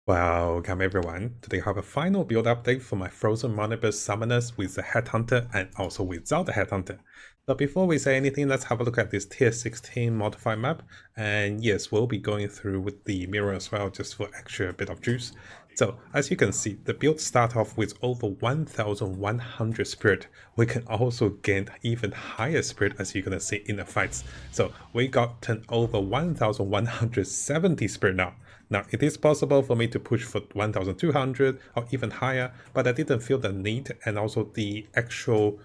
Welcome everyone. Today I have a final build update for my Frozen Mandibles Summoners with the Headhunter and also without the Headhunter. So before we say anything, let's have a look at this tier 16 modified map. And yes, we'll be going through with the mirror as well, just for extra bit of juice. So as you can see, the build start off with over 1100 spirit. We can also gain even higher spirit as you're gonna see in the fights. So we got over 1170 spirit now. Now, it is possible for me to push for 1200 or even higher, but I didn't feel the need, and also the actual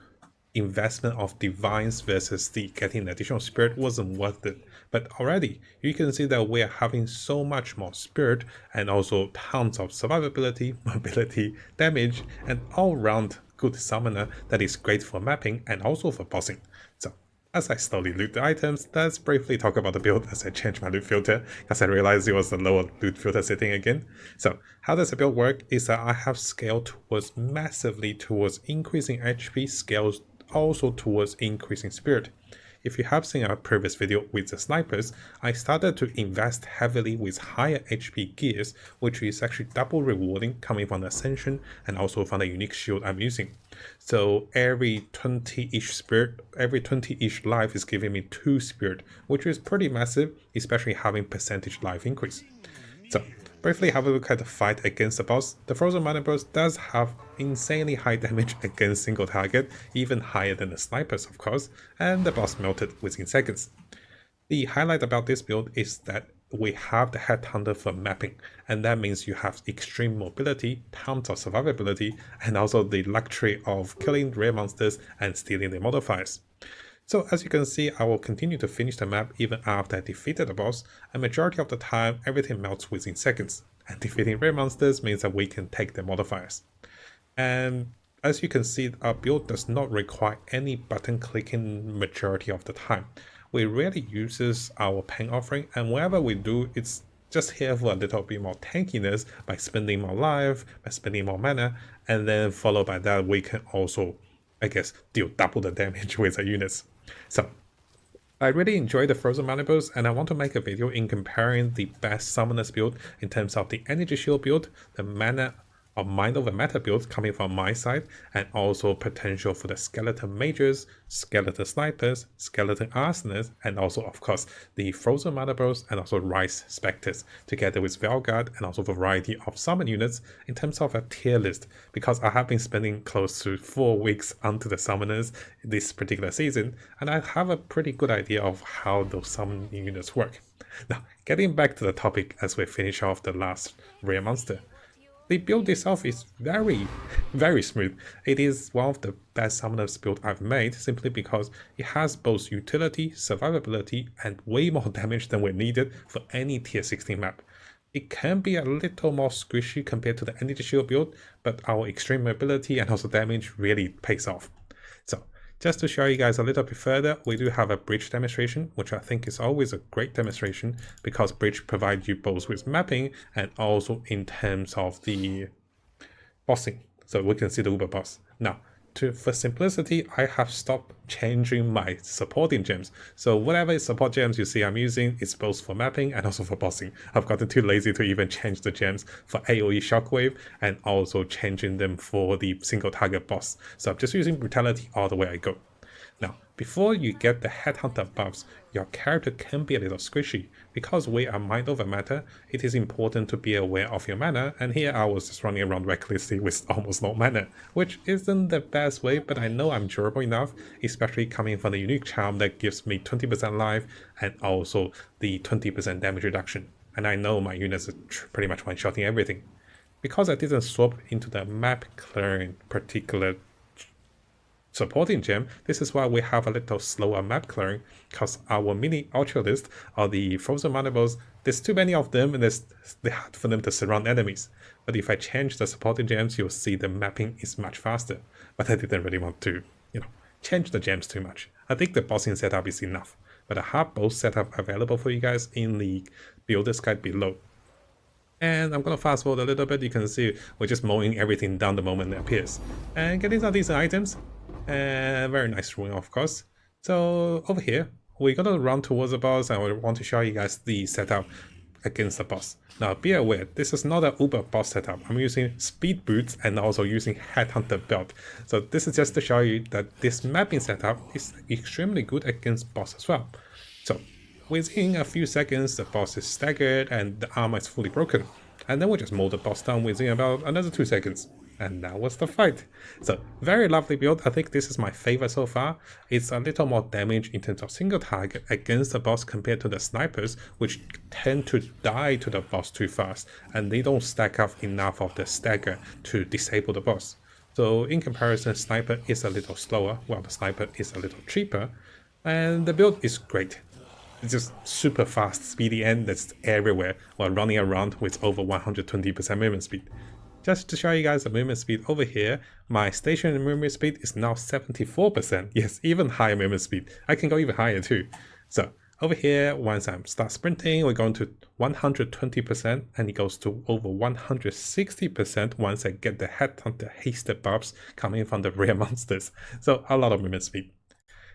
investment of divines versus the getting additional spirit wasn't worth it. But already, you can see that we are having so much more spirit and also tons of survivability, mobility, damage, and all-round good summoner that is great for mapping and also for bossing. So as I slowly loot the items, let's briefly talk about the build as I change my loot filter, because I realized it was the lower loot filter setting again. So how does the build work is that I have scaled massively towards increasing HP, scales also towards increasing spirit. If you have seen our previous video with the snipers, I started to invest heavily with higher HP gears, which is actually double rewarding coming from the Ascension and also from the unique shield I'm using. So every 20-ish spirit, every 20-ish life is giving me 2 spirit, which is pretty massive, especially having percentage life increase. So briefly have a look at the fight against the boss. The Frozen Mandibles does have insanely high damage against single target, even higher than the snipers of course, and the boss melted within seconds. The highlight about this build is that we have the Headhunter for mapping, and that means you have extreme mobility, tons of survivability, and also the luxury of killing rare monsters and stealing their modifiers. So as you can see, I will continue to finish the map even after I defeated the boss, and majority of the time everything melts within seconds, and defeating rare monsters means that we can take their modifiers. And as you can see, our build does not require any button clicking majority of the time. We rarely uses our pain offering, and whenever we do, it's just here for a little bit more tankiness by spending more life, by spending more mana, and then followed by that we can also, I guess, deal double the damage with the units. So I really enjoy the Frozen Mandibles, and I want to make a video in comparing the best Summoners build in terms of the Energy Shield build, the mana or Mind Over Matter build coming from my side, and also potential for the Skeleton Mages, Skeleton Snipers, Skeleton Arsoners, and also of course the Frozen Mandibles and also Rise Spectres, together with Velguard and also a variety of summon units in terms of a tier list, because I have been spending close to 4 weeks onto the Summoners this particular season, and I have a pretty good idea of how those summon units work. Now, getting back to the topic as we finish off the last rare monster. The build itself is very smooth. It is one of the best summoners build I've made, simply because it has both utility, survivability, and way more damage than we needed for any tier 16 map. It can be a little more squishy compared to the Energy Shield build, but our extreme mobility and also damage really pays off. So just to show you guys a little bit further, we do have a bridge demonstration, which I think is always a great demonstration because bridge provides you both with mapping and also in terms of the bossing. So we can see the Uber boss. Now, for simplicity, I have stopped changing my supporting gems. So whatever support gems you see I'm using is both for mapping and also for bossing. I've gotten too lazy to even change the gems for AoE Shockwave and also changing them for the single target boss. So I'm just using Brutality all the way I go. Now, before you get the Headhunter buffs, your character can be a little squishy. Because we are Mind Over Matter, it is important to be aware of your mana, and here I was just running around recklessly with almost no mana, which isn't the best way, but I know I'm durable enough, especially coming from the unique charm that gives me 20% life and also the 20% damage reduction. And I know my units are pretty much one-shotting everything. Because I didn't swap into the map clearing particular supporting gem, this is why we have a little slower map clearing, because our mini ultra list or the Frozen Mandibles, there's too many of them and it's hard for them to surround enemies. But if I change the supporting gems, you'll see the mapping is much faster. But I didn't really want to, change the gems too much. I think the bossing setup is enough. But I have both setup available for you guys in the builder's guide below. And I'm gonna fast forward a little bit. You can see we're just mowing everything down the moment it appears. And getting some decent items. Very nice ruin, of course. So over here, we're gonna run towards the boss, and I want to show you guys the setup against the boss. Now be aware, this is not an uber boss setup. I'm using speed boots and also using Headhunter belt. So this is just to show you that this mapping setup is extremely good against boss as well. So within a few seconds, the boss is staggered and the armor is fully broken. And then we just mow the boss down within about another 2 seconds. And that was the fight. So very lovely build. I think this is my favorite so far. It's a little more damage in terms of single target against the boss compared to the snipers, which tend to die to the boss too fast, and they don't stack up enough of the stagger to disable the boss. So in comparison, sniper is a little slower, while the sniper is a little cheaper, and the build is great. It's just super fast, speedy end that's everywhere while running around with over 120% movement speed. Just to show you guys the movement speed over here, my stationary movement speed is now 74%. Yes, even higher movement speed. I can go even higher too. So over here, once I start sprinting, we're going to 120%, and it goes to over 160% once I get the Headhunter hasted buffs coming from the rare monsters. So a lot of movement speed.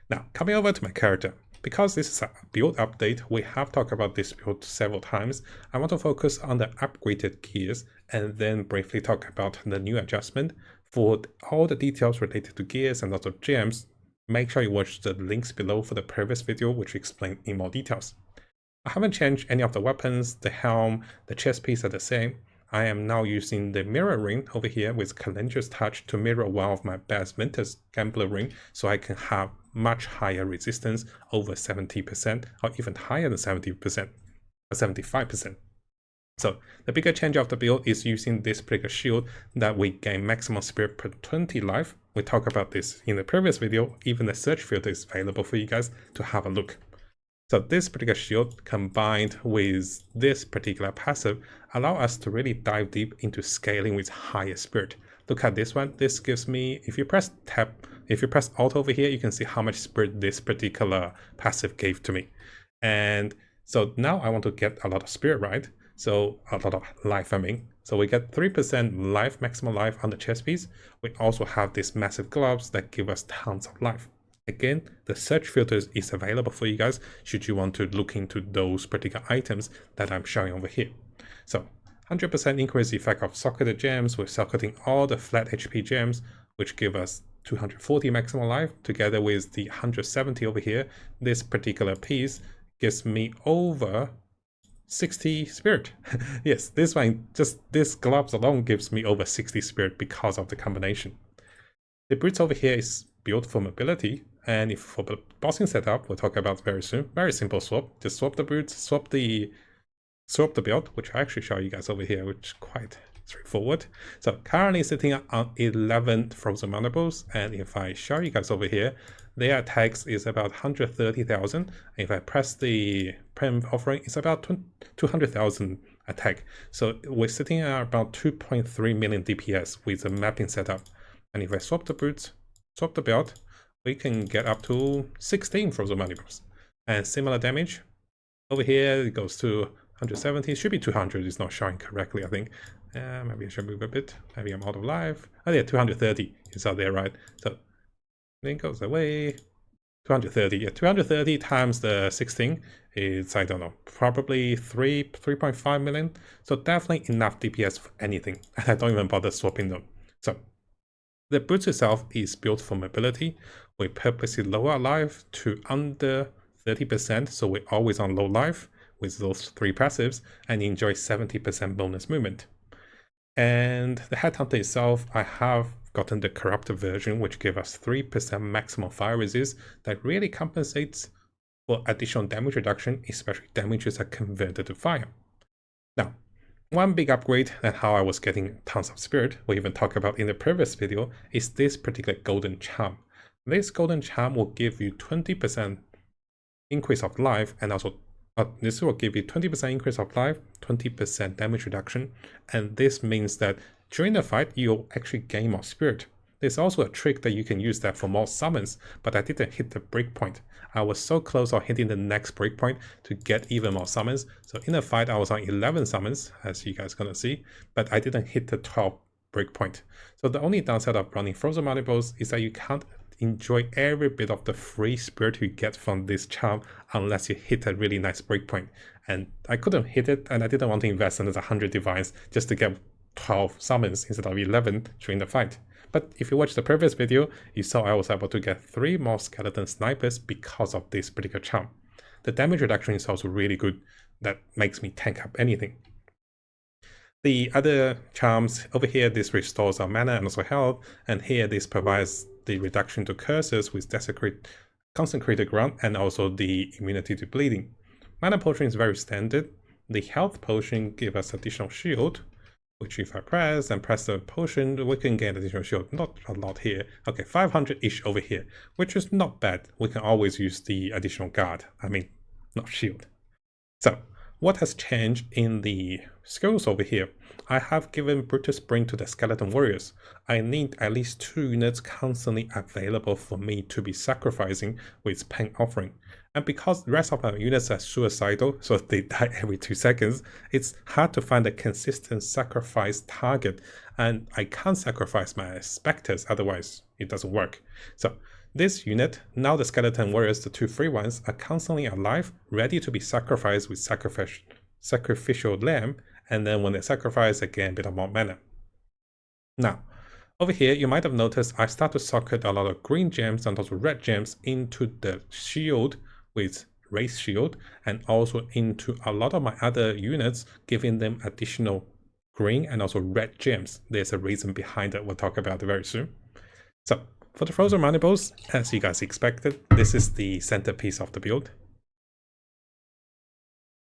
Now, coming over to my character. Because this is a build update, we have talked about this build several times. I want to focus on the upgraded gears and then briefly talk about the new adjustment. For all the details related to gears and also gems, make sure you watch the links below for the previous video, which explain in more details. I haven't changed any of the weapons, the helm, the chest piece are the same. I am now using the mirror ring over here with Calendra's Touch to mirror one of my best Ventus Gambler ring, so I can have much higher resistance, over 70% or even higher than 70% or 75%. So the bigger change of the build is using this particular shield that we gain maximum spirit per 20 life. We talked about this in the previous video. Even the search filter is available for you guys to have a look. So this particular shield combined with this particular passive allow us to really dive deep into scaling with higher spirit. Look at this one. This gives me, if you press Alt over here, you can see how much spirit this particular passive gave to me. And so now I want to get a lot of spirit, right? So a lot of life, I mean. So we get 3% life, maximum life on the chest piece. We also have these massive gloves that give us tons of life. Again, the search filters is available for you guys should you want to look into those particular items that I'm showing over here. So 100% increase the effect of socketed gems with socketing all the flat HP gems, which give us 240 maximum life together with the 170 over here. This particular piece gives me over 60 spirit. Yes, this one, just this gloves alone gives me over 60 spirit because of the combination. The boots over here is built for mobility, and if for the bossing setup, we'll talk about very soon. Very simple swap. Just swap the boots, swap the belt, which I actually show you guys over here, which is quite straightforward. So currently sitting on 11 frozen mandibles, and if I show you guys over here, their attacks is about 130,000. If I press the Prem offering, it's about 200,000 attack. So we're sitting at about 2.3 million DPS with the mapping setup. And if I swap the boots, swap the belt, we can get up to 16 frozen mandibles. And similar damage. Over here, it goes to 170. It should be 200. It's not showing correctly, I think. Maybe I should move a bit. Maybe I'm out of life. Oh yeah, 230 is out there, right? So then it goes away. 230. Yeah, 230 times the 16 is, I don't know, probably 3.5 million. So definitely enough DPS for anything. And I don't even bother swapping them. So the boots itself is built for mobility. We purposely lower our life to under 30%, so we're always on low life with those 3 passives and enjoy 70% bonus movement. And the Headhunter itself, I have gotten the corrupted version, which gives us 3% maximum fire resist that really compensates for additional damage reduction, especially damages are converted to fire. Now, one big upgrade and how I was getting tons of spirit, we even talked about in the previous video, is this particular golden charm. This golden charm will give you 20% increase of life, and also this will give you 20% increase of life, 20% damage reduction, and this means that during the fight you'll actually gain more spirit. There's also a trick that you can use that for more summons, but I didn't hit the breakpoint. I was so close on hitting the next breakpoint to get even more summons. So in the fight I was on 11 summons, as you guys gonna see, but I didn't hit the 12 breakpoint. So the only downside of running frozen mandibles is that you can't enjoy every bit of the free spirit you get from this charm unless you hit a really nice breakpoint. And I couldn't hit it, and I didn't want to invest another 100 divines just to get 12 summons instead of 11 during the fight. But if you watch the previous video, you saw I was able to get 3 more skeleton snipers because of this particular charm. The damage reduction is also really good. That makes me tank up anything. The other charms over here, this restores our mana and also health, and here this provides the reduction to curses with Desecrate, Consecrated Ground, and also the immunity to bleeding. Mana potion is very standard. The health potion gives us additional shield, which if I press and press the potion, we can get additional shield. Not a lot here. Okay, 500-ish over here, which is not bad. We can always use the additional guard. I mean, not shield. So, what has changed in the skills over here? I have given Brutus Spring to the Skeleton Warriors. I need at least 2 units constantly available for me to be sacrificing with Pain Offering. And because the rest of my units are suicidal, so they die every 2 seconds, it's hard to find a consistent sacrifice target, and I can't sacrifice my Spectres, otherwise it doesn't work. So this unit, now the Skeleton Warriors, the 2 free ones, are constantly alive, ready to be sacrificed with Sacrificial Lamb, and then when they sacrifice, again, a bit of more mana. Now, over here, you might have noticed I start to socket a lot of green gems and also red gems into the shield with Wraith Shield, and also into a lot of my other units, giving them additional green and also red gems. There's a reason behind it, we'll talk about it very soon. So, for the Frozen Mandibles, as you guys expected, this is the centerpiece of the build.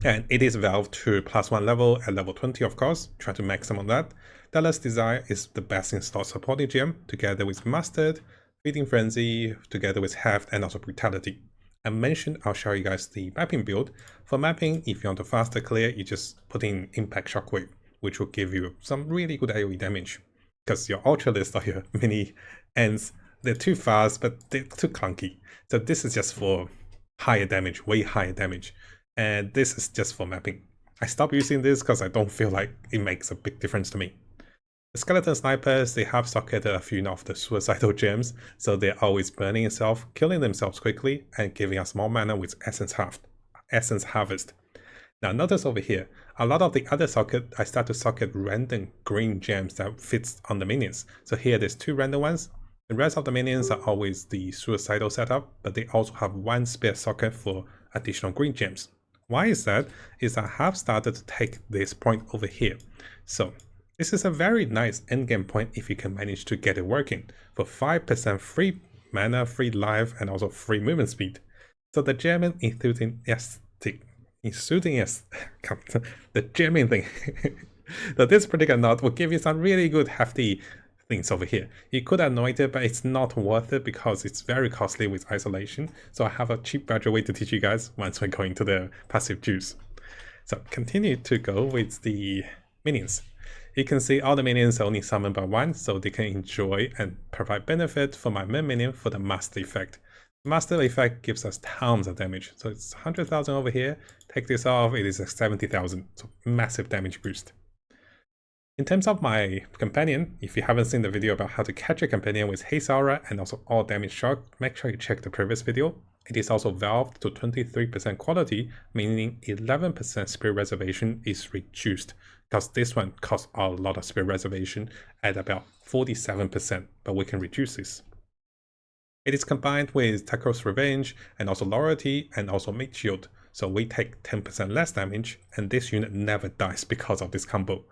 And it is valved to +1 level at level 20, of course, try to maximum that. Dallas Desire is the best in slot supporting gem, together with Mustard, Feeding Frenzy, together with Heft, and also Brutality. I mentioned I'll show you guys the mapping build. For mapping, if you want to faster clear, you just put in Impact Shockwave, which will give you some really good AoE damage. Because your Ultra List or your mini ends, they're too fast, but they're too clunky. So this is just for higher damage, way higher damage. And this is just for mapping. I stopped using this because I don't feel like it makes a big difference to me. The Skeleton Snipers, they have socketed a few of the suicidal gems, so they're always burning itself, killing themselves quickly, and giving us more mana with Essence Harvest. Now notice over here, a lot of the other socket, I start to socket random green gems that fits on the minions. So here there's 2 random ones. The rest of the minions are always the suicidal setup, but they also have 1 spare socket for additional green gems. Why is that? Is I have started to take this point over here. So this is a very nice endgame point if you can manage to get it working, for 5% free mana, free life, and also free movement speed. So the German enthusiastic, the German thing. So this particular node will give you some really good hefty things over here. You could anoint it, but it's not worth it because it's very costly with isolation. So I have a cheap better way to teach you guys once we go into the passive juice. So continue to go with the minions. You can see all the minions are only summoned by 1, so they can enjoy and provide benefit for my main minion for the Master Effect. The Master Effect gives us tons of damage, so it's 100,000 over here. Take this off, it is a 70,000, so massive damage boost. In terms of my companion, if you haven't seen the video about how to catch a companion with Haste Aura and also all damage shock, make sure you check the previous video. It is also valved to 23% quality, meaning 11% spirit reservation is reduced, because this one costs a lot of spirit reservation at about 47%, but we can reduce this. It is combined with Tako's Revenge and also Loyalty and also Mid Shield, so we take 10% less damage, and this unit never dies because of this combo.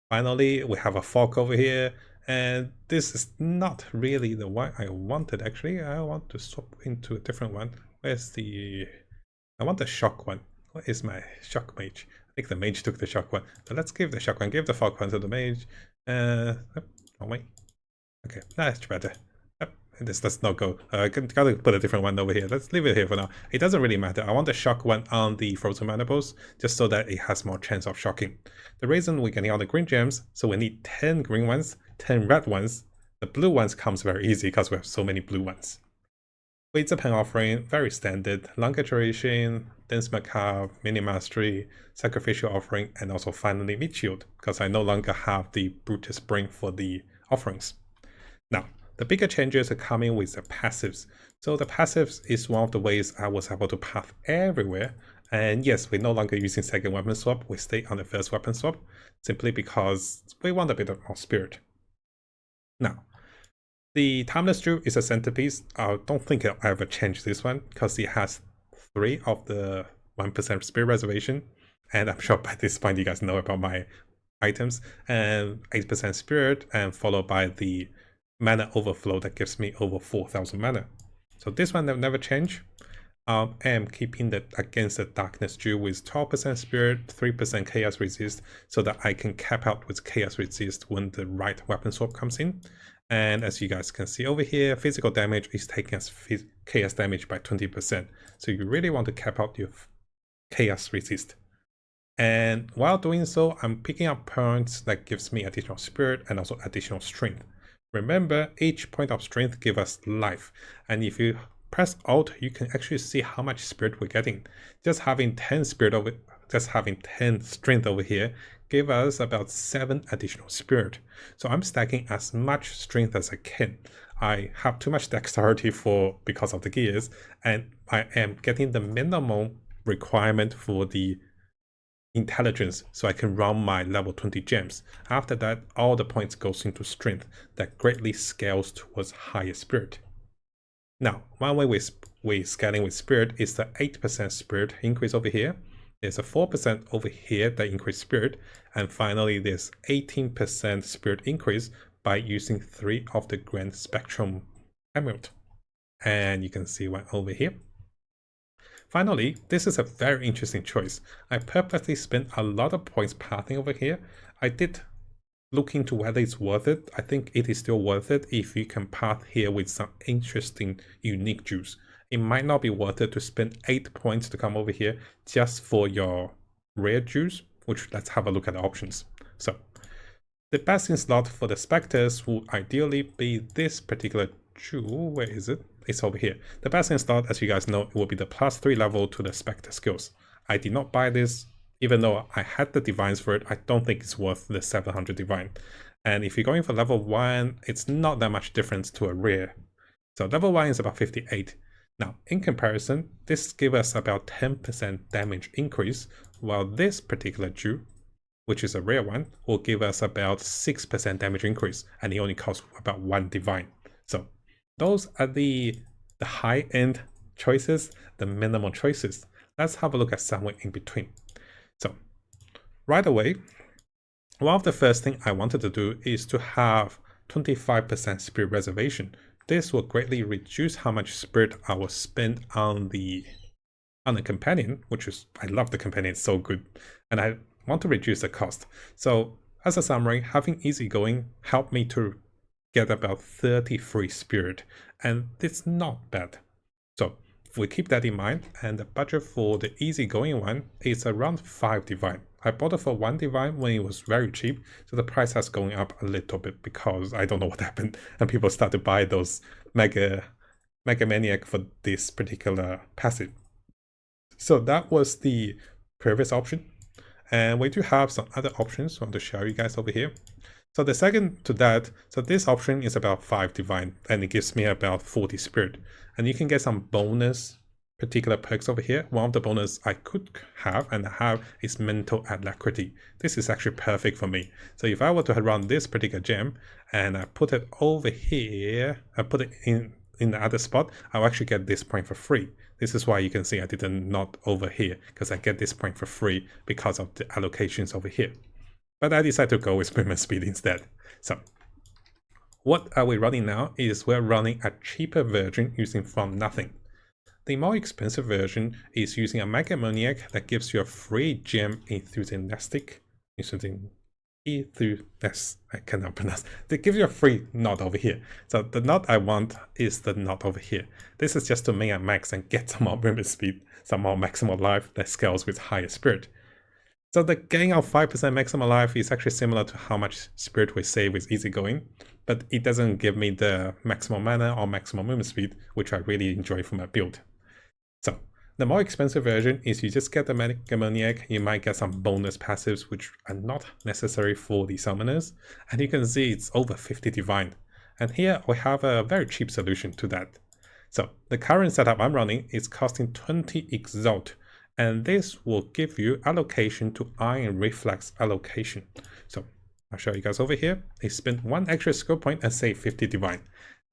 Finally, we have a fork over here, and this is not really the one I wanted. Actually, I want to swap into a different one. Where's the... I want the shock one. What is my shock mage? I think the mage took the shock one. So let's give the shock one, give the fork one to the mage. Oh wait. Okay, that's better. This does not go. Gotta put a different one over here. Let's leave it here for now. It doesn't really matter. I want the shock one on the Frozen Mandibles, just so that it has more chance of shocking. The reason we're getting all the green gems, so we need 10 green ones, 10 red ones. The blue ones comes very easy because we have so many blue ones. With the Pain Offering, very standard. Longer duration, Dense Macabre, Mini Mastery, Sacrificial Offering, and also finally Mid Shield, because I no longer have the Brutus Spring for the offerings. Now, the bigger changes are coming with the passives. So the passives is one of the ways I was able to path everywhere. And yes, we're no longer using second weapon swap, we stay on the first weapon swap, simply because we want a bit of more spirit. Now, the Timeless Jewel is a centerpiece. I don't think I'll ever change this one, because it has 3 of the 1% spirit reservation. And I'm sure by this point you guys know about my items, and 8% spirit, and followed by the mana overflow that gives me over 4,000 mana. So this one will never change. I am keeping that against the Darkness Jewel with 12% spirit, 3% chaos resist, so that I can cap out with chaos resist when the right weapon swap comes in. And as you guys can see over here, physical damage is taking us chaos damage by 20%. So you really want to cap out your chaos resist. And while doing so, I'm picking up points that gives me additional spirit and also additional strength. Remember, each point of strength gives us life. And if you press Alt, you can actually see how much spirit we're getting. Just having 10 strength over here give us about 7 additional spirit. So I'm stacking as much strength as I can. I have too much dexterity because of the gears, and I am getting the minimum requirement for the intelligence, so I can run my level 20 gems. After that, all the points goes into strength that greatly scales towards higher spirit. Now, one way we're scaling with spirit is the 8% spirit increase over here. There's a 4% over here that increase spirit, and finally there's 18% spirit increase by using 3 of the Grand Spectrum Emerald. And you can see one over here. Finally, this is a very interesting choice. I purposely spent a lot of points pathing over here. I did look into whether it's worth it. I think it is still worth it if you can path here with some interesting, unique jewels. It might not be worth it to spend 8 points to come over here just for your rare jewels, which let's have a look at the options. So, the best in slot for the Spectres would ideally be this particular jewel. Where is it? It's over here. The best in slot, as you guys know, it will be the +3 level to the Spectre skills. I did not buy this, even though I had the divines for it. I don't think it's worth the 700 divine. And if you're going for level 1, it's not that much difference to a rare. So level 1 is about 58. Now, in comparison, this gives us about 10% damage increase, while this particular jewel, which is a rare one, will give us about 6% damage increase, and it only costs about 1 divine. So those are the high-end choices, the minimal choices. Let's have a look at somewhere in between. So right away, one of the first things I wanted to do is to have 25% spirit reservation. This will greatly reduce how much spirit I will spend on the companion, which is, I love the companion, it's so good, and I want to reduce the cost. So as a summary, having easygoing helped me to get about 33 spirit, and it's not bad. So if we keep that in mind, and the budget for the easygoing one is around 5 divine. I bought it for 1 divine when it was very cheap, so the price has gone up a little bit because I don't know what happened, and people start to buy those Mega Maniac for this particular passive. So that was the previous option, and we do have some other options I want to show you guys over here. So the second to that, so this option is about 5 divine, and it gives me about 40 spirit, and you can get some bonus particular perks over here. One of the bonus I could have and have is mental alacrity. This is actually perfect for me. So if I were to run this particular gem and I put it over here, I put it in the other spot, I'll actually get this point for free. This is why you can see I didn't not over here, because I get this point for free because of the allocations over here. But I decided to go with movement speed instead. So what are we running now is we're running a cheaper version using From Nothing. The more expensive version is using a Mega Maniac that gives you a free gem enthusiastic. I cannot pronounce. They give you a free knot over here. So the knot I want is the knot over here. This is just to make a max and get some more movement speed, some more maximal life that scales with higher spirit. So the gain of 5% maximal life is actually similar to how much spirit we save with easygoing, but it doesn't give me the maximum mana or maximum movement speed, which I really enjoy for my build. So the more expensive version is you just get the Mega Maniac, you might get some bonus passives which are not necessary for the summoners, and you can see it's over 50 divine. And here we have a very cheap solution to that. So the current setup I'm running is costing 20 Exalt, and this will give you allocation to Iron Reflex allocation. So I'll show you guys over here. I spend 1 extra skill point and save 50 Divine.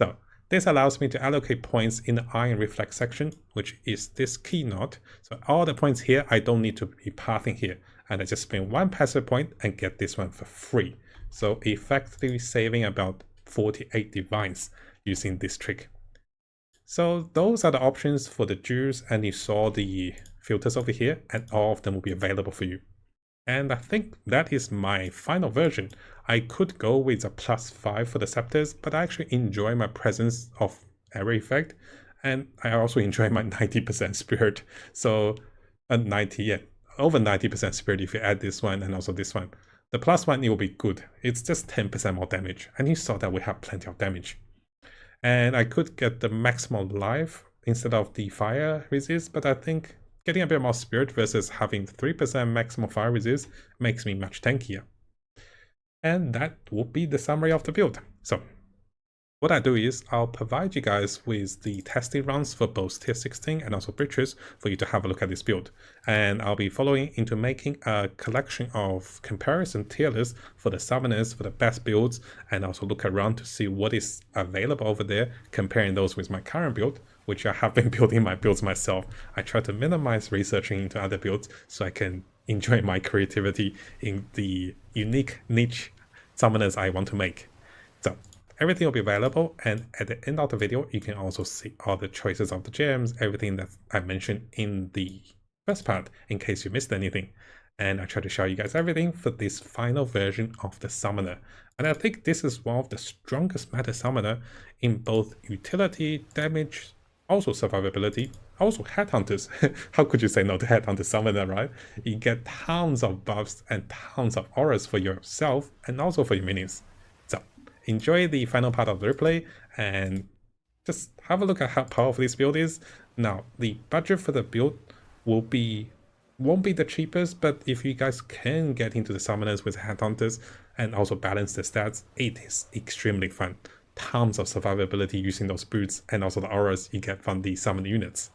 So this allows me to allocate points in the Iron Reflex section, which is this key node. So all the points here, I don't need to be pathing here. And I just spend 1 passive point and get this one for free. So effectively saving about 48 divines using this trick. So those are the options for the jewels, and you saw the filters over here, and all of them will be available for you. And I think that is my final version. I could go with a +5 for the scepters, but I actually enjoy my presence of area effect, and I also enjoy my 90% spirit. So 90, yeah, over 90% spirit if you add this one and also this one. The +1, it will be good. It's just 10% more damage, and you saw that we have plenty of damage. And I could get the maximum life instead of the fire resist, but I think getting a bit more spirit versus having 3% maximum fire resist makes me much tankier. And that would be the summary of the build. So what I do is I'll provide you guys with the testing runs for both tier 16 and also bridges for you to have a look at this build. And I'll be following into making a collection of comparison tier lists for the summoners for the best builds, and also look around to see what is available over there, comparing those with my current build, which I have been building my builds myself. I try to minimize researching into other builds so I can enjoy my creativity in the unique niche summoners I want to make. So everything will be available, and at the end of the video you can also see all the choices of the gems, everything that I mentioned in the first part, in case you missed anything. And I try to show you guys everything for this final version of the summoner. And I think this is one of the strongest meta summoner in both utility, damage, also survivability, also headhunters. How could you say no to headhunter summoner, right? You get tons of buffs and tons of auras for yourself and also for your minions. So enjoy the final part of the replay and just have a look at how powerful this build is. Now, the budget for the build won't be the cheapest, but if you guys can get into the summoners with headhunters and also balance the stats, it is extremely fun. Tons of survivability using those boots and also the auras you get from the summon units.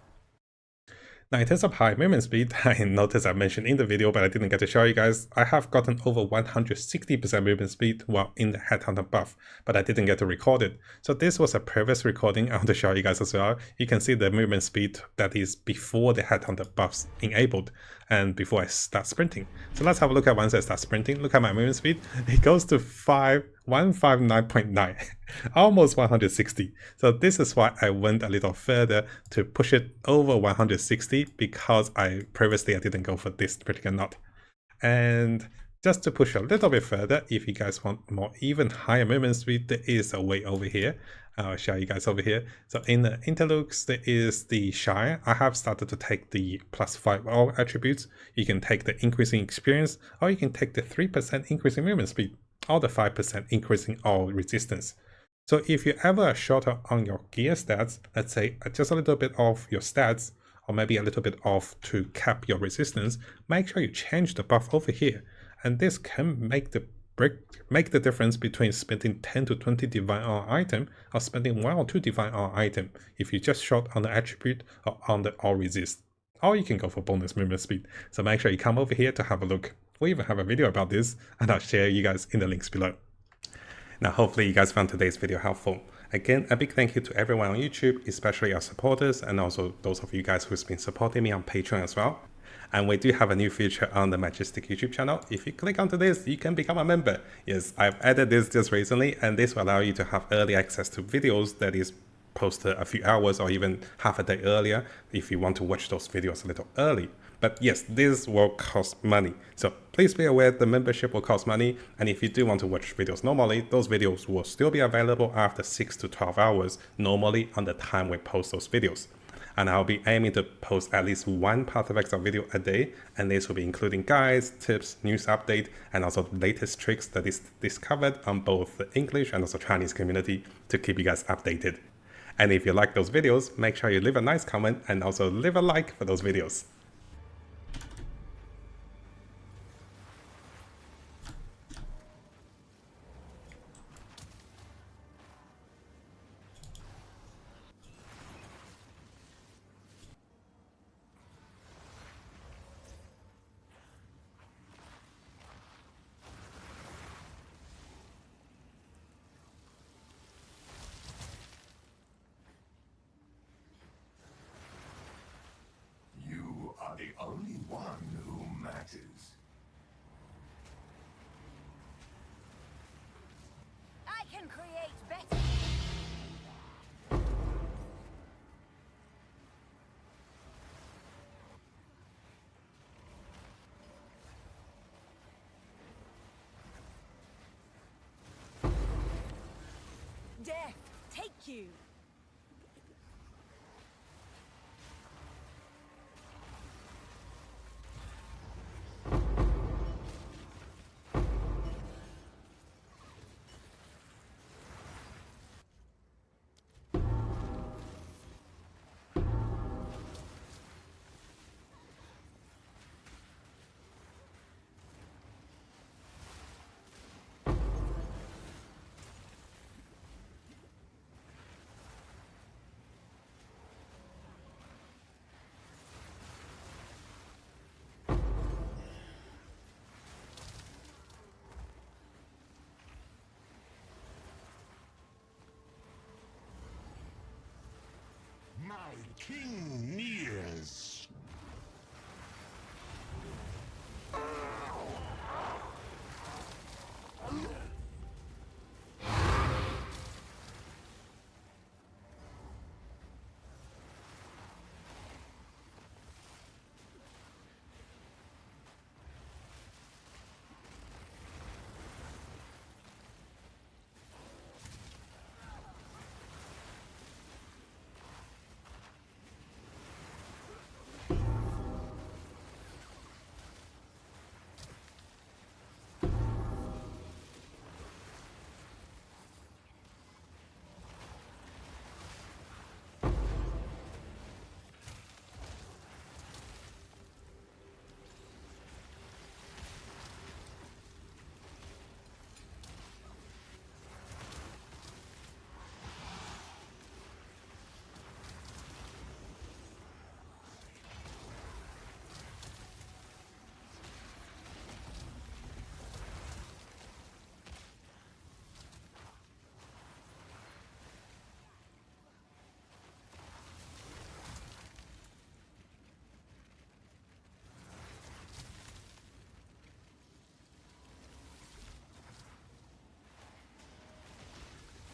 Now, in terms of high movement speed, I noticed I mentioned in the video, but I didn't get to show you guys, I have gotten over 160% movement speed while in the Headhunter buff, but I didn't get to record it. So this was a previous recording I want to show you guys as well. You can see the movement speed that is before the Headhunter buffs enabled and before I start sprinting. So let's have a look at once I start sprinting. Look at my movement speed. It goes to 159.9, almost 160. So this is why I went a little further to push it over 160, because I didn't go for this particular node. And just to push a little bit further, if you guys want more even higher movement speed, there is a way over here. I'll show you guys over here. So in the interlukes, there is the Shire. I have started to take the +5 all attributes. You can take the increasing experience, or you can take the 3% increasing movement speed, or the 5% increasing all resistance. So if you're ever shorter on your gear stats, let's say just a little bit of your stats, or maybe a little bit off to cap your resistance, make sure you change the buff over here. And this can make the difference between spending 10 to 20 divine R item or spending 1 or 2 divine R item if you just short on the attribute or on the all resist. Or you can go for bonus movement speed. So make sure you come over here to have a look. We even have a video about this, and I'll share you guys in the links below. Now, hopefully you guys found today's video helpful. Again, a big thank you to everyone on YouTube, especially our supporters, and also those of you guys who's been supporting me on Patreon as well. And we do have a new feature on the Majestic YouTube channel. If you click onto this, you can become a member. Yes, I've added this just recently, and this will allow you to have early access to videos that is posted a few hours or even half a day earlier if you want to watch those videos a little early. But yes, this will cost money. So please be aware the membership will cost money. And if you do want to watch videos normally, those videos will still be available after 6 to 12 hours, normally on the time we post those videos. And I'll be aiming to post at least one Path of Exile video a day, and this will be including guides, tips, news update, and also the latest tricks that is discovered on both the English and also Chinese community to keep you guys updated. And if you like those videos, make sure you leave a nice comment and also leave a like for those videos. one who matters. I can create better. Death, take you. My king nears.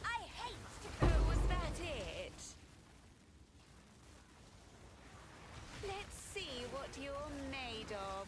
I hate to... Oh, was that it? Let's see what you're made of.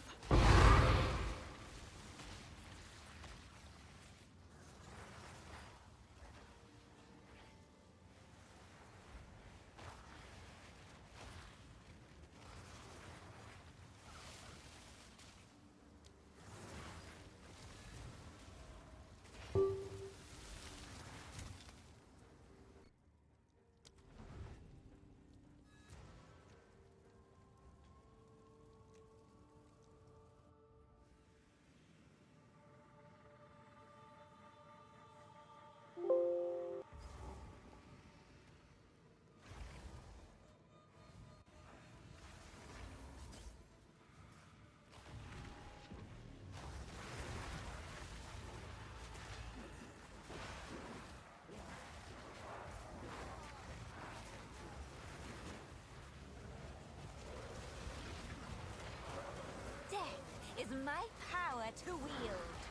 Death is my power to wield.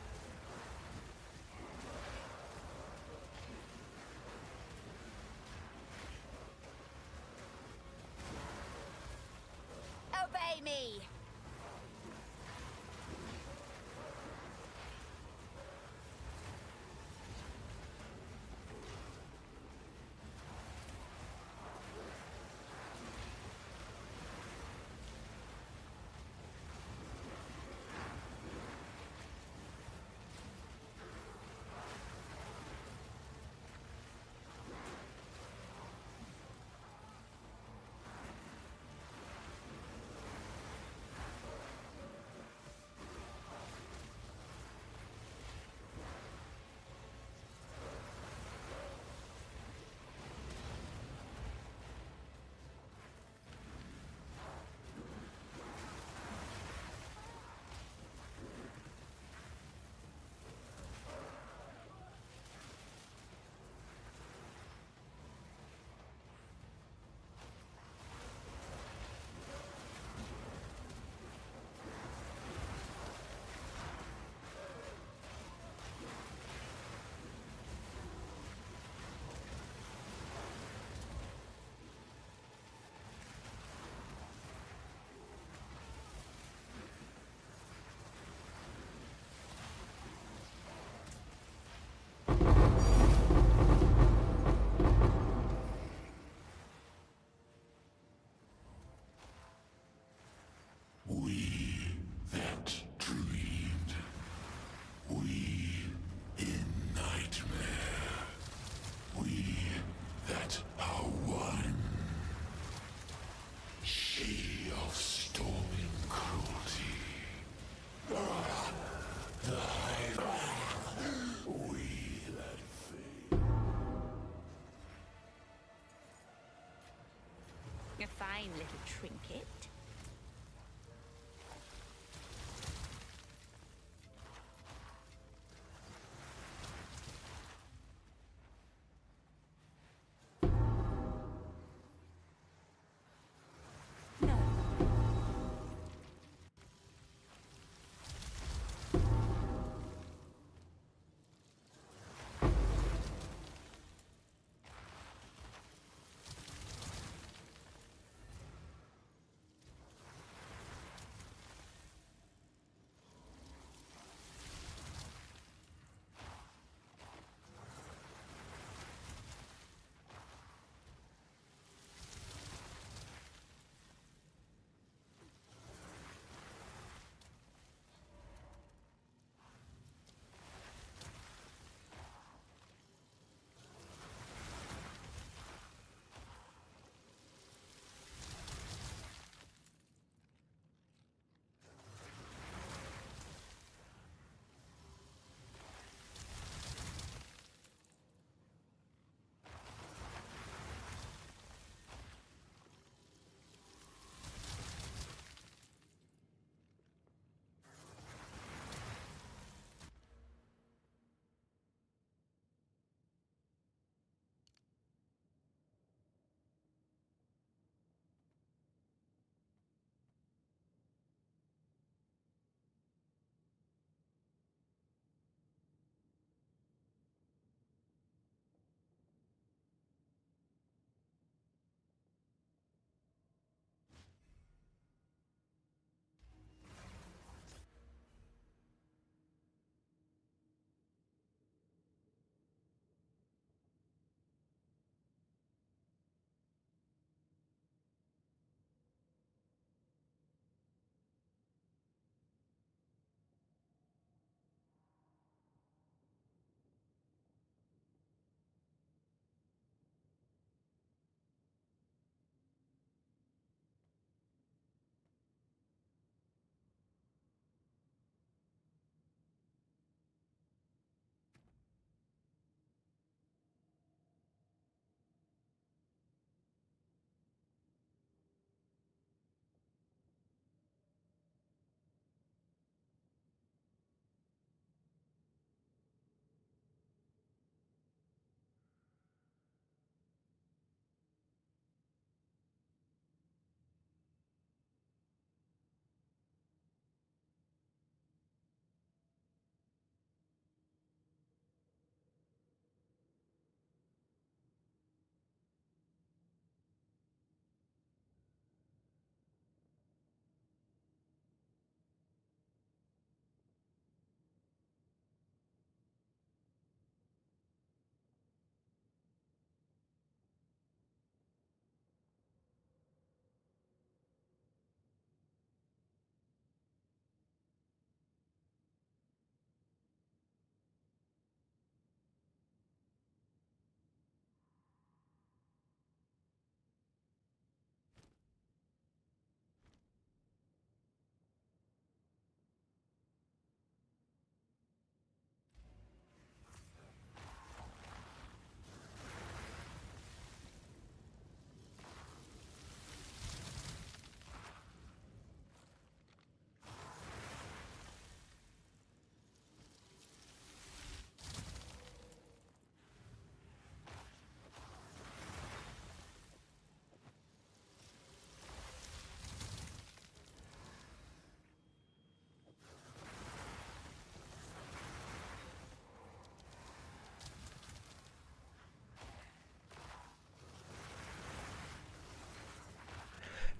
Obey me! little trinket. No.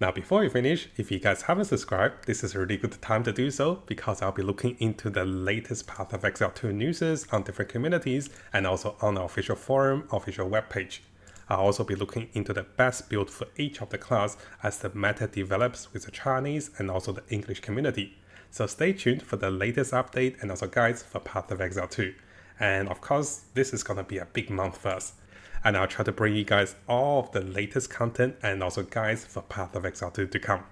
Now, before we finish, if you guys haven't subscribed, this is a really good time to do so because I'll be looking into the latest Path of Exile 2 news on different communities and also on our official forum, official webpage. I'll also be looking into the best build for each of the class as the meta develops with the Chinese and also the English community. So stay tuned for the latest update and also guides for Path of Exile 2. And of course, this is gonna be a big month for us. And I'll try to bring you guys all of the latest content and also guides for Path of Exile 2 to come.